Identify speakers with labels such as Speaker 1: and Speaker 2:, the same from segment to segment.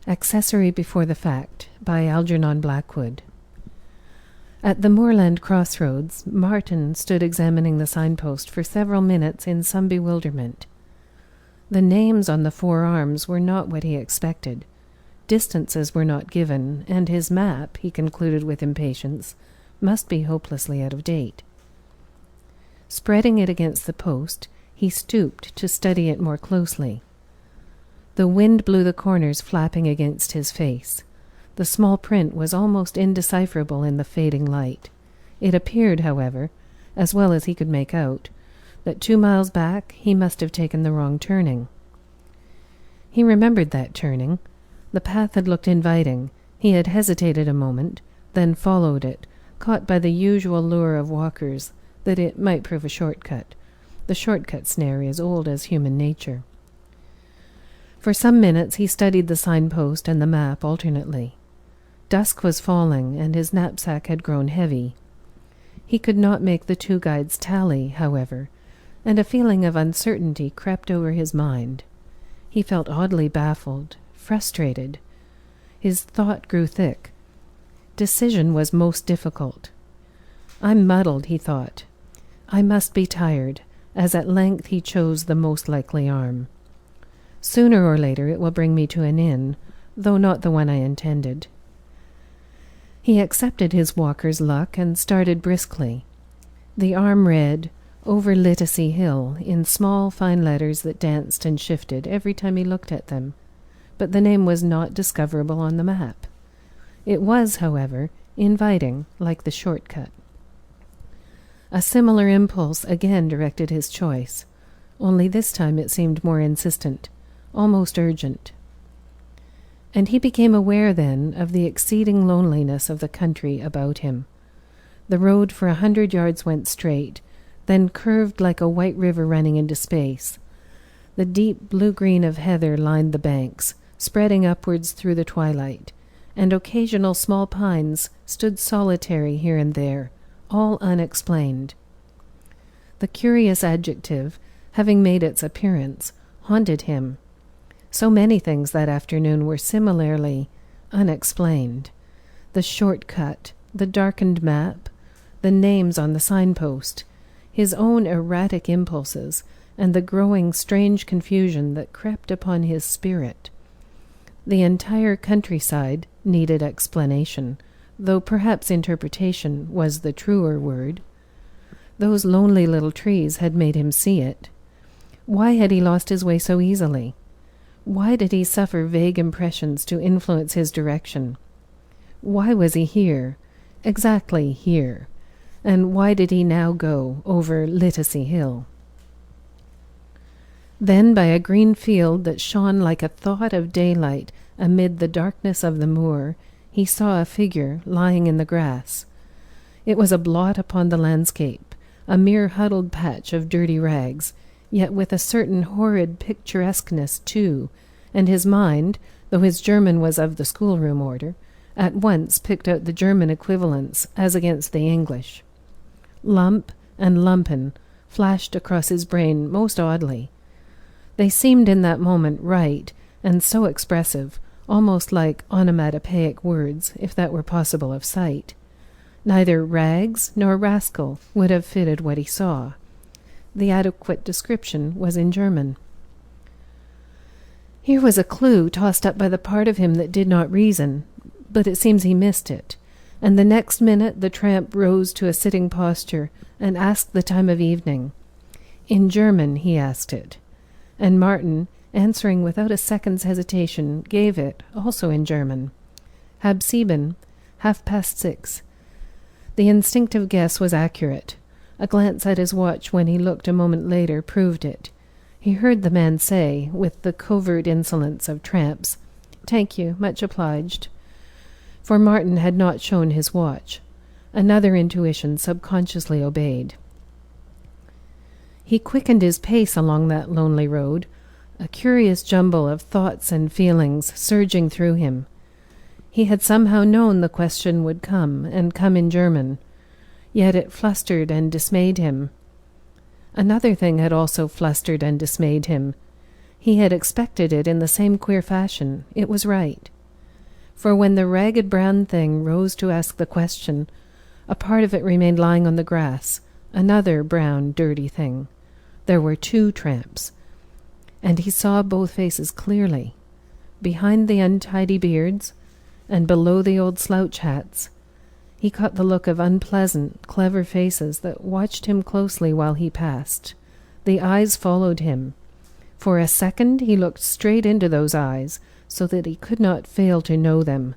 Speaker 1: Accessory Before the Fact by Algernon Blackwood. At the moorland crossroads, Martin stood examining the signpost for several minutes in some bewilderment. The names on the 4 arms were not what he expected. Distances were not given, and his map, he concluded with impatience, must be hopelessly out of date. Spreading it against the post, he stooped to study it more closely. The wind blew the corners flapping against his face. The small print was almost indecipherable in the fading light. It appeared, however, as well as he could make out, that 2 miles back he must have taken the wrong turning. He remembered that turning. The path had looked inviting. He had hesitated a moment, then followed it, caught by the usual lure of walkers, that it might prove a shortcut. The shortcut snare is old as human nature. For some minutes he studied the signpost and the map alternately. Dusk was falling, and his knapsack had grown heavy. He could not make the 2 guides tally, however, and a feeling of uncertainty crept over his mind. He felt oddly baffled, frustrated. His thought grew thick. Decision was most difficult. "I'm muddled," he thought. "I must be tired," as at length he chose the most likely arm. "Sooner or later it will bring me to an inn, though not the one I intended." He accepted his walker's luck and started briskly. The arm read, "Over Littersea Hill," in small, fine letters that danced and shifted every time he looked at them, but the name was not discoverable on the map. It was, however, inviting, like the shortcut. A similar impulse again directed his choice, only this time it seemed more insistent, almost urgent. And he became aware then of the exceeding loneliness of the country about him. The road for 100 yards went straight, then curved like a white river running into space. The deep blue-green of heather lined the banks, spreading upwards through the twilight, and occasional small pines stood solitary here and there, all unexplained. The curious adjective, having made its appearance, haunted him. So many things that afternoon were similarly unexplained. The shortcut, the darkened map, the names on the signpost, his own erratic impulses, and the growing strange confusion that crept upon his spirit. The entire countryside needed explanation, though perhaps interpretation was the truer word. Those lonely little trees had made him see it. Why had he lost his way so easily? Why did he suffer vague impressions to influence his direction? Why was he here, exactly here? And why did he now go over Littersea Hill? Then, by a green field that shone like a thought of daylight amid the darkness of the moor, he saw a figure lying in the grass. It was a blot upon the landscape, a mere huddled patch of dirty rags, yet with a certain horrid picturesqueness too, and his mind, though his German was of the schoolroom order, at once picked out the German equivalents as against the English. Lump and lumpen flashed across his brain most oddly. They seemed in that moment right, and so expressive, almost like onomatopoeic words, if that were possible of sight. Neither rags nor rascal would have fitted what he saw. The adequate description was in German. Here was a clue tossed up by the part of him that did not reason, but it seems he missed it, and the next minute the tramp rose to a sitting posture and asked the time of evening. In German he asked it, and Martin, answering without a second's hesitation, gave it, also in German. Halb sieben, 6:30. The instinctive guess was accurate. A glance at his watch when he looked a moment later proved it. He heard the man say, with the covert insolence of tramps, "Thank you, much obliged." For Martin had not shown his watch. Another intuition subconsciously obeyed. He quickened his pace along that lonely road, a curious jumble of thoughts and feelings surging through him. He had somehow known the question would come, and come in German, yet it flustered and dismayed him. Another thing had also flustered and dismayed him. He had expected it in the same queer fashion. It was right. for when the ragged brown thing rose to ask the question, a part of it remained lying on the grass, another brown, dirty thing. There were 2 tramps, and he saw both faces clearly. Behind the untidy beards, and below the old slouch hats, he caught the look of unpleasant, clever faces that watched him closely while he passed. The eyes followed him. For a second he looked straight into those eyes, so that he could not fail to know them.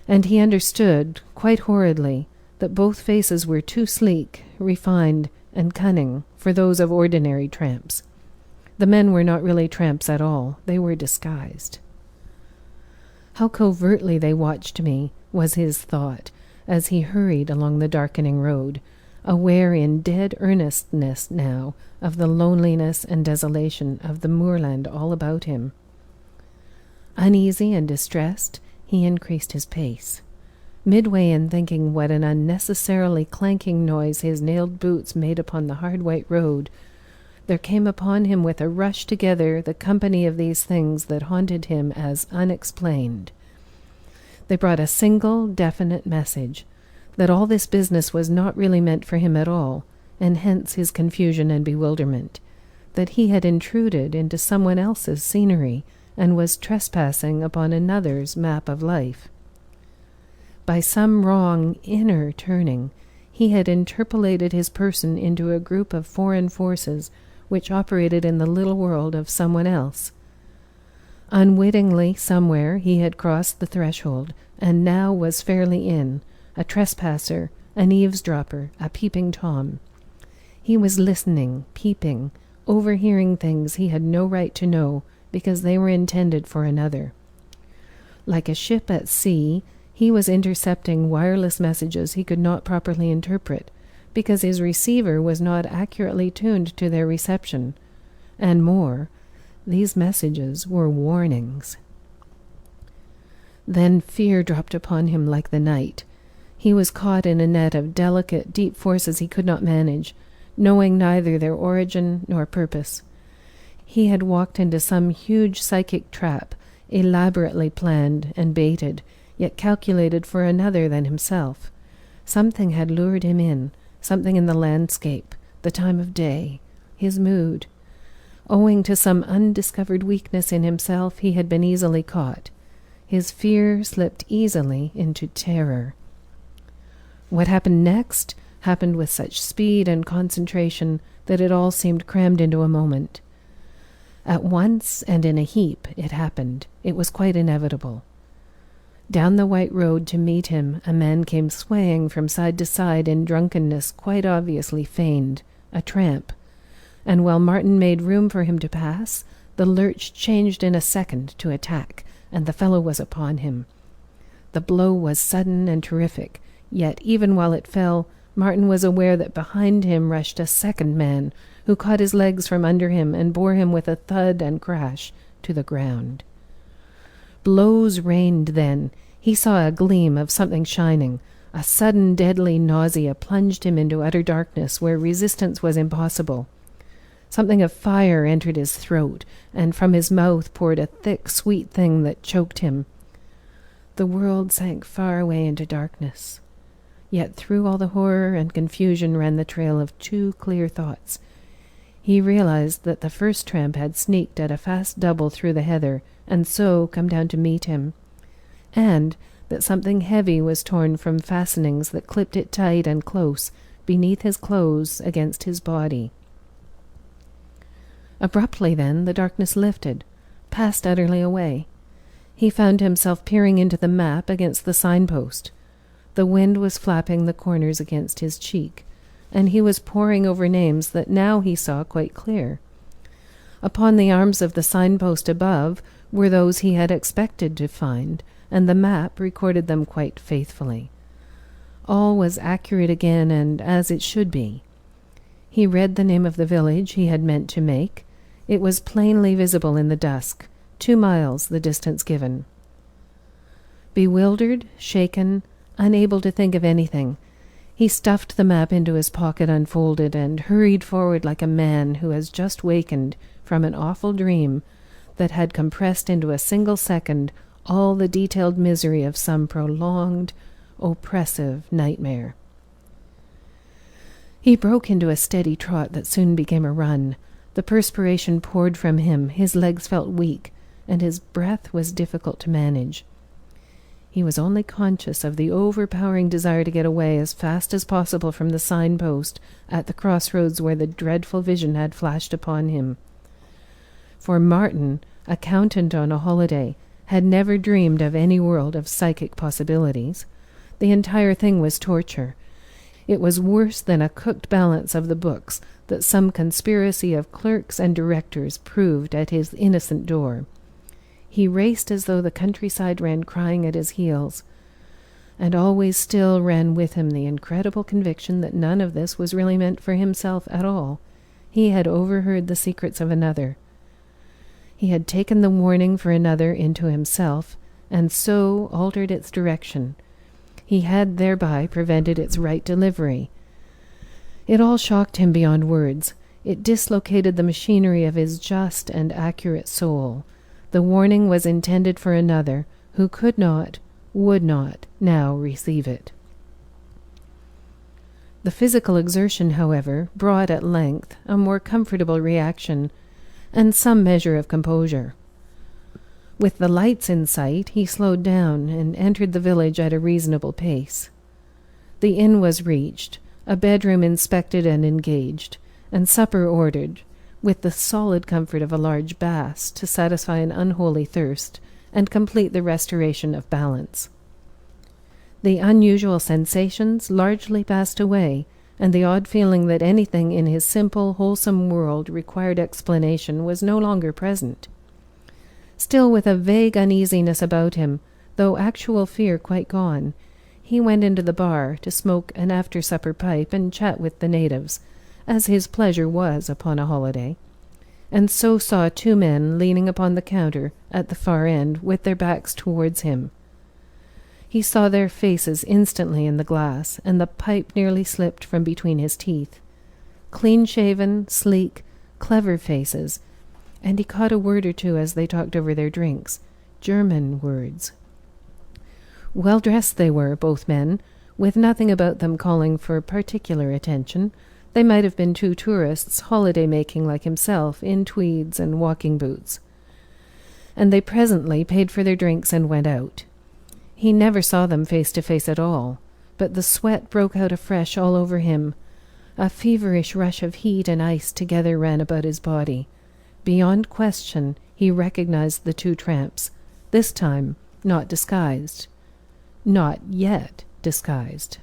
Speaker 1: And he understood, quite horridly, that both faces were too sleek, refined, and cunning for those of ordinary tramps. The men were not really tramps at all. They were disguised. How covertly they watched me, was his thought, as he hurried along the darkening road, aware in dead earnestness now of the loneliness and desolation of the moorland all about him. Uneasy and distressed, he increased his pace. Midway in thinking what an unnecessarily clanking noise his nailed boots made upon the hard white road, there came upon him with a rush together the company of these things that haunted him as unexplained. They brought a single, definite message, that all this business was not really meant for him at all, and hence his confusion and bewilderment, that he had intruded into someone else's scenery, and was trespassing upon another's map of life. By some wrong inner turning, he had interpolated his person into a group of foreign forces which operated in the little world of someone else. Unwittingly, somewhere, he had crossed the threshold, and now was fairly in, a trespasser, an eavesdropper, a peeping Tom. He was listening, peeping, overhearing things he had no right to know, because they were intended for another. Like a ship at sea, he was intercepting wireless messages he could not properly interpret, because his receiver was not accurately tuned to their reception. And more, these messages were warnings. Then fear dropped upon him like the night. He was caught in a net of delicate, deep forces he could not manage, knowing neither their origin nor purpose. He had walked into some huge psychic trap, elaborately planned and baited, yet calculated for another than himself. Something had lured him in, something in the landscape, the time of day, his mood. Owing to some undiscovered weakness in himself, he had been easily caught. His fear slipped easily into terror. What happened next happened with such speed and concentration that it all seemed crammed into a moment. At once and in a heap it happened. It was quite inevitable. Down the white road to meet him, a man came swaying from side to side in drunkenness quite obviously feigned, a tramp. And while Martin made room for him to pass, the lurch changed in a second to attack, and the fellow was upon him. The blow was sudden and terrific, yet even while it fell, Martin was aware that behind him rushed a second man, who caught his legs from under him and bore him with a thud and crash to the ground. Blows rained then. He saw a gleam of something shining. A sudden deadly nausea plunged him into utter darkness where resistance was impossible. Something of fire entered his throat, and from his mouth poured a thick, sweet thing that choked him. The world sank far away into darkness. Yet through all the horror and confusion ran the trail of 2 clear thoughts. He realized that the first tramp had sneaked at a fast double through the heather, and so come down to meet him, and that something heavy was torn from fastenings that clipped it tight and close beneath his clothes against his body. Abruptly then the darkness lifted, passed utterly away. He found himself peering into the map against the signpost. The wind was flapping the corners against his cheek, and he was poring over names that now he saw quite clear. Upon the arms of the signpost above were those he had expected to find, and the map recorded them quite faithfully. All was accurate again, and as it should be. He read the name of the village he had meant to make. It was plainly visible in the dusk, 2 miles the distance given. Bewildered, shaken, unable to think of anything, he stuffed the map into his pocket unfolded and hurried forward like a man who has just wakened from an awful dream that had compressed into a single second all the detailed misery of some prolonged, oppressive nightmare. He broke into a steady trot that soon became a run. The perspiration poured from him, his legs felt weak, and his breath was difficult to manage. He was only conscious of the overpowering desire to get away as fast as possible from the signpost at the crossroads where the dreadful vision had flashed upon him. For Martin, accountant on a holiday, had never dreamed of any world of psychic possibilities. The entire thing was torture. It was worse than a cooked balance of the books that some conspiracy of clerks and directors proved at his innocent door. He raced as though the countryside ran crying at his heels, and always still ran with him the incredible conviction that none of this was really meant for himself at all. He had overheard the secrets of another. He had taken the warning for another into himself, and so altered its direction. He had thereby prevented its right delivery. It all shocked him beyond words. It dislocated the machinery of his just and accurate soul. The warning was intended for another, who could not, would not, now receive it. The physical exertion, however, brought at length a more comfortable reaction and some measure of composure. With the lights in sight, he slowed down and entered the village at a reasonable pace. The inn was reached, a bedroom inspected and engaged, and supper ordered, with the solid comfort of a large bass to satisfy an unholy thirst and complete the restoration of balance. The unusual sensations largely passed away, and the odd feeling that anything in his simple, wholesome world required explanation was no longer present. Still with a vague uneasiness about him, though actual fear quite gone, he went into the bar to smoke an after-supper pipe and chat with the natives, as his pleasure was upon a holiday, and so saw two men leaning upon the counter at the far end with their backs towards him. He saw their faces instantly in the glass, and the pipe nearly slipped from between his teeth. Clean-shaven, sleek, clever faces, and he caught a word or two as they talked over their drinks, German words. Well-dressed they were, both men, with nothing about them calling for particular attention. They might have been two tourists holiday-making like himself, in tweeds and walking boots. And they presently paid for their drinks and went out. He never saw them face to face at all, but the sweat broke out afresh all over him. A feverish rush of heat and ice together ran about his body. Beyond question, he recognized the two tramps, this time not disguised. Not yet disguised.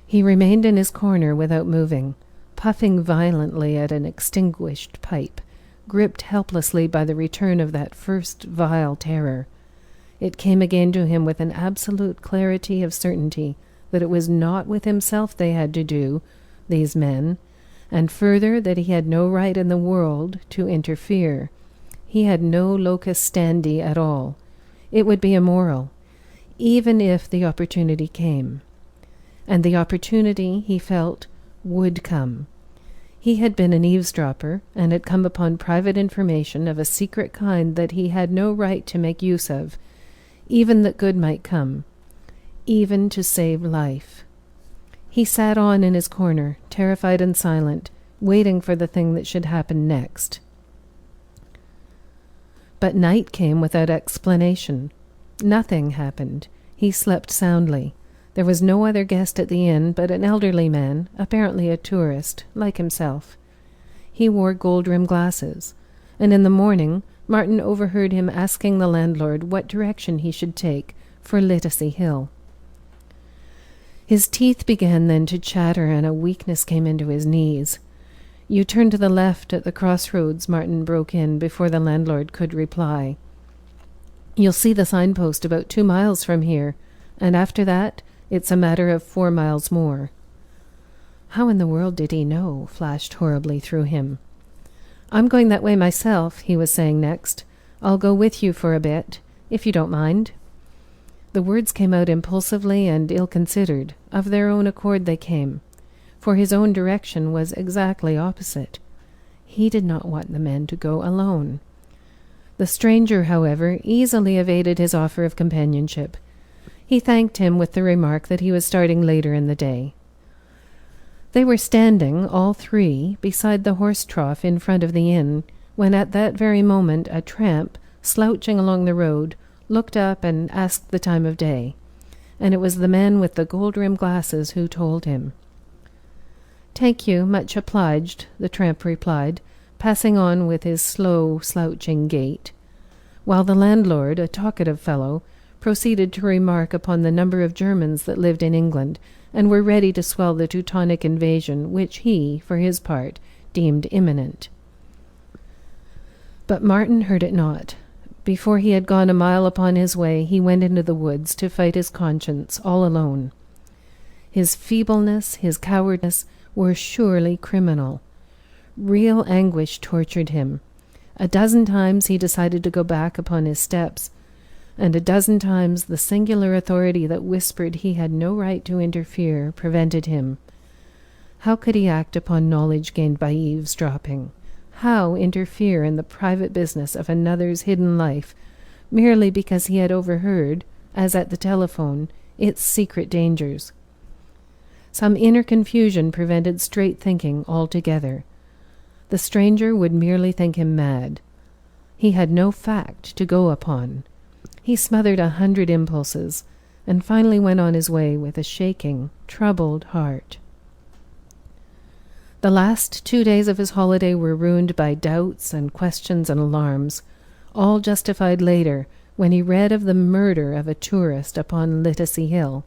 Speaker 1: He remained in his corner without moving, puffing violently at an extinguished pipe, gripped helplessly by the return of that first vile terror. It came again to him with an absolute clarity of certainty that it was not with himself they had to do, these men, and further that he had no right in the world to interfere. He had no locus standi at all. It would be immoral, even if the opportunity came. And the opportunity, he felt, would come. He had been an eavesdropper, and had come upon private information of a secret kind that he had no right to make use of, even that good might come, even to save life. He sat on in his corner, terrified and silent, waiting for the thing that should happen next. But night came without explanation. Nothing happened. He slept soundly. There was no other guest at the inn but an elderly man, apparently a tourist, like himself. He wore gold-rimmed glasses, and in the morning Martin overheard him asking the landlord what direction he should take for Littersey Hill. His teeth began then to chatter, and a weakness came into his knees. "You turn to the left at the crossroads," Martin broke in before the landlord could reply. "You'll see the signpost about 2 miles from here, and after that it's a matter of 4 miles more." How in the world did he know? Flashed horribly through him. "I'm going that way myself," he was saying next. "I'll go with you for a bit, if you don't mind." The words came out impulsively and ill-considered. Of their own accord they came, for his own direction was exactly opposite. He did not want the men to go alone. The stranger, however, easily evaded his offer of companionship. He thanked him with the remark that he was starting later in the day. They were standing, all three, beside the horse trough in front of the inn, when at that very moment a tramp, slouching along the road, looked up and asked the time of day, and it was the man with the gold-rimmed glasses who told him. "Thank you, much obliged," the tramp replied, passing on with his slow, slouching gait, while the landlord, a talkative fellow, proceeded to remark upon the number of Germans that lived in England and were ready to swell the Teutonic invasion, which he, for his part, deemed imminent. But Martin heard it not. Before he had gone a mile upon his way, he went into the woods to fight his conscience all alone. His feebleness, his cowardice, were surely criminal. Real anguish tortured him. A dozen times he decided to go back upon his steps, and a dozen times the singular authority that whispered he had no right to interfere prevented him. How could he act upon knowledge gained by eavesdropping? How interfere in the private business of another's hidden life, merely because he had overheard, as at the telephone, its secret dangers? Some inner confusion prevented straight thinking altogether. The stranger would merely think him mad. He had no fact to go upon. He smothered 100 impulses, and finally went on his way with a shaking, troubled heart. The last 2 days of his holiday were ruined by doubts and questions and alarms, all justified later when he read of the murder of a tourist upon Littersey Hill.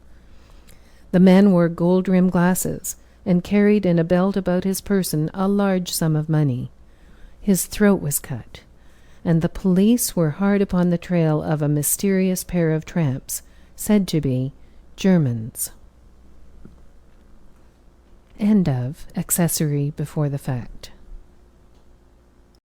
Speaker 1: The man wore gold-rimmed glasses and carried in a belt about his person a large sum of money. His throat was cut, and the police were hard upon the trail of a mysterious pair of tramps, said to be Germans. End of Accessory Before the Fact.